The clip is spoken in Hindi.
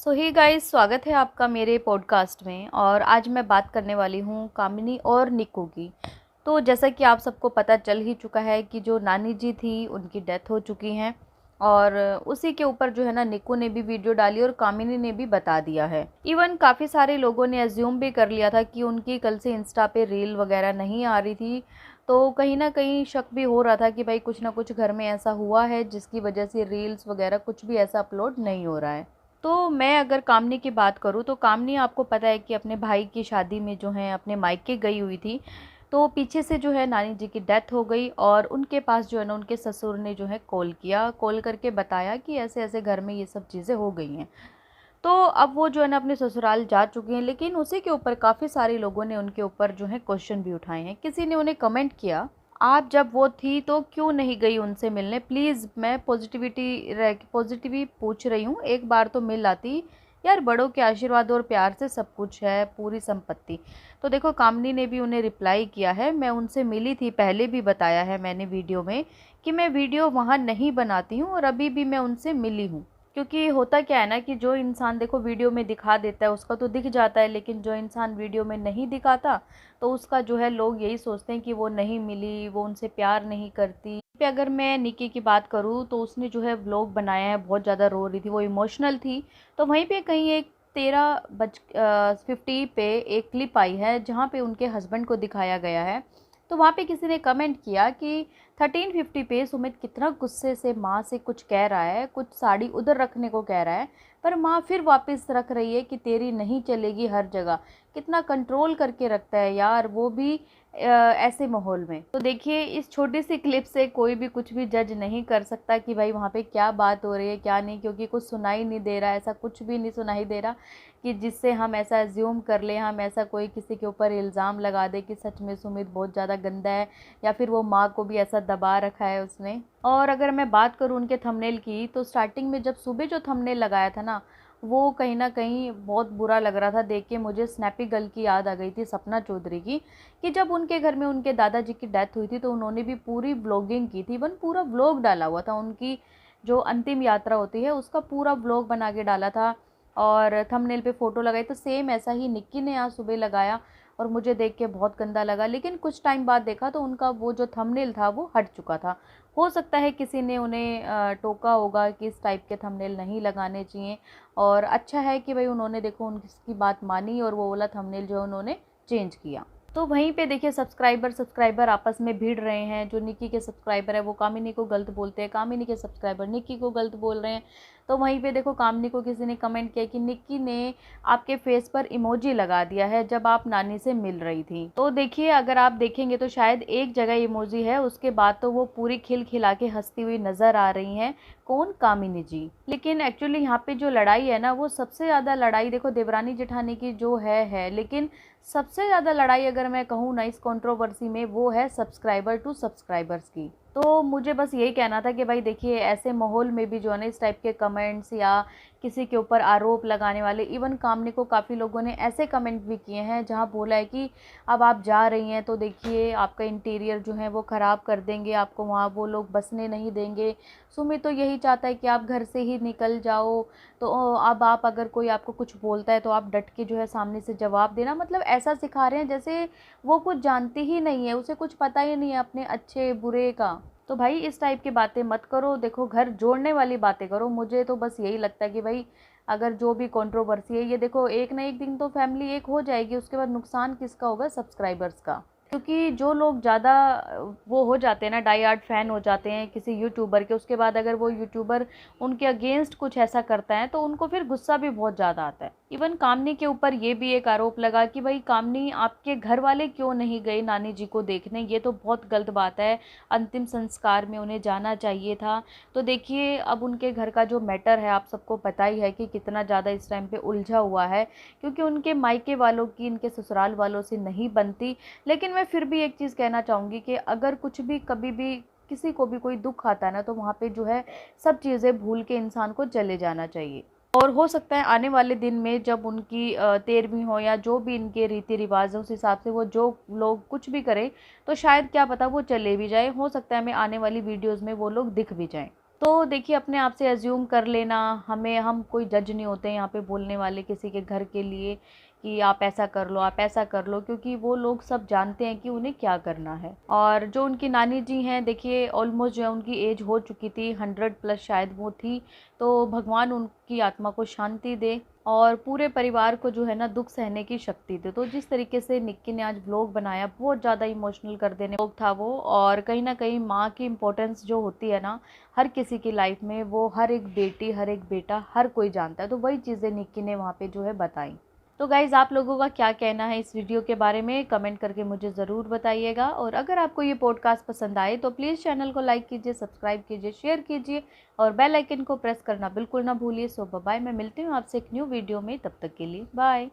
सो हे गाइस, स्वागत है आपका मेरे पॉडकास्ट में। और आज मैं बात करने वाली हूँ कामिनी और निक्कू की। तो जैसा कि आप सबको पता चल ही चुका है कि जो नानी जी थी उनकी डेथ हो चुकी है। और उसी के ऊपर जो है ना, निक्कू ने भी वीडियो डाली और कामिनी ने भी बता दिया है। इवन काफ़ी सारे लोगों ने एज्यूम भी कर लिया था कि उनकी कल से इंस्टा पे रील वगैरह नहीं आ रही थी। तो कहीं ना कहीं शक भी हो रहा था कि भाई कुछ ना कुछ घर में ऐसा हुआ है जिसकी वजह से रील्स वगैरह कुछ भी ऐसा अपलोड नहीं हो रहा है। तो मैं अगर कामनी की बात करूँ तो कामनी, आपको पता है कि अपने भाई की शादी में जो है अपने मायके गई हुई थी। तो पीछे से जो है नानी जी की डेथ हो गई और उनके पास जो है ना, उनके ससुर ने जो है कॉल करके बताया कि ऐसे ऐसे घर में ये सब चीज़ें हो गई हैं। तो अब वो जो है ना अपने ससुराल जा चुके हैं, लेकिन उसी के ऊपर काफ़ी सारे लोगों ने उनके ऊपर जो है क्वेश्चन भी उठाए हैं। किसी ने उन्हें कमेंट किया, आप जब वो थी तो क्यों नहीं गई उनसे मिलने? प्लीज़, मैं पॉजिटिवी पूछ रही हूँ, एक बार तो मिल आती यार। बड़ों के आशीर्वाद और प्यार से सब कुछ है, पूरी संपत्ति। तो देखो, कामनी ने भी उन्हें रिप्लाई किया है, मैं उनसे मिली थी, पहले भी बताया है मैंने वीडियो में कि मैं वीडियो वहाँ नहीं बनाती हूँ और अभी भी मैं उनसे मिली हूँ। क्योंकि होता क्या है ना कि जो इंसान देखो वीडियो में दिखा देता है उसका तो दिख जाता है, लेकिन जो इंसान वीडियो में नहीं दिखाता तो उसका जो है लोग यही सोचते हैं कि वो नहीं मिली, वो उनसे प्यार नहीं करती। पे अगर मैं निकी की बात करूँ तो उसने जो है व्लॉग बनाया है, बहुत ज़्यादा रो रही थी, वो इमोशनल थी। तो वहीं पे कहीं एक 13:50 पे एक क्लिप आई है जहाँ पे उनके हस्बैंड को दिखाया गया है। तो वहाँ पे किसी ने कमेंट किया कि 13:50 पे सुमित कितना गुस्से से माँ से कुछ कह रहा है, कुछ साड़ी उधर रखने को कह रहा है, पर माँ फिर वापस रख रही है कि तेरी नहीं चलेगी हर जगह। कितना कंट्रोल करके रखता है यार, वो भी ऐसे माहौल में। तो देखिए, इस छोटी सी क्लिप से कोई भी कुछ भी जज नहीं कर सकता कि भाई वहाँ पे क्या बात हो रही है क्या नहीं, क्योंकि कुछ सुनाई नहीं दे रहा, ऐसा कुछ भी नहीं सुनाई दे रहा कि जिससे हम ऐसा एज्यूम कर लें, हम ऐसा कोई किसी के ऊपर इल्ज़ाम लगा दे कि सच में सुमित बहुत ज़्यादा गंदा है या फिर वो माँ को भी ऐसा दबा रखा है उसने। और अगर मैं बात करूँ उनके थंबनेल की, तो स्टार्टिंग में जब सुबह जो थंबनेल लगाया था ना, वो कहीं न कहीं बहुत बुरा लग रहा था देख के। मुझे स्नैपी गर्ल की याद आ गई थी, सपना चौधरी की, कि जब उनके घर में उनके दादाजी की डेथ हुई थी तो उन्होंने भी पूरी व्लॉगिंग की थी, इवन पूरा व्लॉग डाला हुआ था। उनकी जो अंतिम यात्रा होती है उसका पूरा व्लॉग बना के डाला था और थंबनेल पे फ़ोटो लगाई। तो सेम ऐसा ही निक्की ने आज सुबह लगाया और मुझे देख के बहुत गंदा लगा। लेकिन कुछ टाइम बाद देखा तो उनका वो जो थंबनेल था वो हट चुका था। हो सकता है किसी ने उन्हें टोका होगा कि इस टाइप के थंबनेल नहीं लगाने चाहिए। और अच्छा है कि भाई उन्होंने देखो उनकी बात मानी और वो वाला थंबनेल जो है उन्होंने चेंज किया। तो वहीं पे देखिए, सब्सक्राइबर आपस में भिड़ रहे हैं। जो निक्की के सब्सक्राइबर है वो कामिनी को गलत बोलते हैं, कामिनी के सब्सक्राइबर निक्की को गलत बोल रहे हैं। तो वहीं पे देखो, कामिनी को किसी ने कमेंट किया कि निक्की ने आपके फेस पर इमोजी लगा दिया है जब आप नानी से मिल रही थी। तो देखिए, अगर आप देखेंगे तो शायद एक जगह इमोजी है, उसके बाद तो वो पूरी खिलखिला के हंसती हुई नजर आ रही हैं। कौन? कामिनी जी। लेकिन एक्चुअली यहाँ पे जो लड़ाई है ना, वो सबसे ज़्यादा लड़ाई देखो देवरानी जेठानी की जो है, लेकिन सबसे ज़्यादा लड़ाई अगर मैं कहूँ ना इस कंट्रोवर्सी में, वो है सब्सक्राइबर टू सब्सक्राइबर्स की। तो मुझे बस यही कहना था कि भाई देखिए, ऐसे माहौल में भी जो है ना इस टाइप के कमेंट्स या किसी के ऊपर आरोप लगाने वाले, इवन कामनी को काफ़ी लोगों ने ऐसे कमेंट भी किए हैं जहां बोला है कि अब आप जा रही हैं तो देखिए आपका इंटीरियर जो है वो ख़राब कर देंगे, आपको वहाँ वो लोग बसने नहीं देंगे। सुमित तो यही चाहता है कि आप घर से ही निकल जाओ। तो अब आप अगर कोई आपको कुछ बोलता है तो आप डट के जो है सामने से जवाब देना। मतलब ऐसा सिखा रहे हैं जैसे वो कुछ जानती ही नहीं है, उसे कुछ पता ही नहीं है अपने अच्छे बुरे का। तो भाई इस टाइप की बातें मत करो, देखो घर जोड़ने वाली बातें करो। मुझे तो बस यही लगता है कि भाई अगर जो भी कंट्रोवर्सी है, ये देखो एक ना एक दिन तो फैमिली एक हो जाएगी, उसके बाद नुकसान किसका होगा? सब्सक्राइबर्स का। क्योंकि जो लोग ज़्यादा वो हो जाते हैं ना, डाई हार्ड फैन हो जाते हैं किसी यूट्यूबर के, उसके बाद अगर वो यूट्यूबर उनके अगेंस्ट कुछ ऐसा करता है तो उनको फिर गुस्सा भी बहुत ज़्यादा आता है। इवन कामनी के ऊपर ये भी एक आरोप लगा कि भाई कामनी, आपके घर वाले क्यों नहीं गए नानी जी को देखने? ये तो बहुत गलत बात है, अंतिम संस्कार में उन्हें जाना चाहिए था। तो देखिए, अब उनके घर का जो मैटर है आप सबको पता ही है कि कितना ज़्यादा इस टाइम पे उलझा हुआ है, क्योंकि उनके मायके वालों की इनके ससुराल वालों से नहीं बनती। लेकिन मैं फिर भी एक चीज़ कहना चाहूँगी कि अगर कुछ भी कभी भी किसी को भी कोई दुख आता है ना, तो वहाँ पे जो है सब चीज़ें भूल के इंसान को चले जाना चाहिए। और हो सकता है आने वाले दिन में जब उनकी 13वीं हो या जो भी इनके रीति रिवाज है, उस हिसाब से वो जो लोग कुछ भी करें तो शायद क्या पता वो चले भी जाए। हो सकता है हमें आने वाली वीडियोज़ में वो लोग दिख भी जाएँ। तो देखिए अपने आप से अज्यूम कर लेना, हम कोई जज नहीं होते यहाँ पे बोलने वाले किसी के घर के लिए कि आप ऐसा कर लो, आप ऐसा कर लो, क्योंकि वो लोग सब जानते हैं कि उन्हें क्या करना है। और जो उनकी नानी जी हैं, देखिए ऑलमोस्ट जो है उनकी एज हो चुकी थी, 100+ शायद वो थी। तो भगवान उनकी आत्मा को शांति दे और पूरे परिवार को जो है ना दुख सहने की शक्ति दे। तो जिस तरीके से निक्की ने आज व्लॉग बनाया, बहुत ज़्यादा इमोशनल कर देने व्लॉग था वो। और कहीं ना कहीं माँ की इम्पोर्टेंस जो होती है ना हर किसी की लाइफ में, वो हर एक बेटी, हर एक बेटा, हर कोई जानता है। तो वही चीज़ें निक्की ने वहाँ पे जो है बताई। तो गाइज़, आप लोगों का क्या कहना है इस वीडियो के बारे में, कमेंट करके मुझे ज़रूर बताइएगा। और अगर आपको ये पॉडकास्ट पसंद आए तो प्लीज़ चैनल को लाइक कीजिए, सब्सक्राइब कीजिए, शेयर कीजिए और बेल आइकन को प्रेस करना बिल्कुल ना भूलिए। सो बाय, मैं मिलती हूँ आपसे एक न्यू वीडियो में, तब तक के लिए बाय।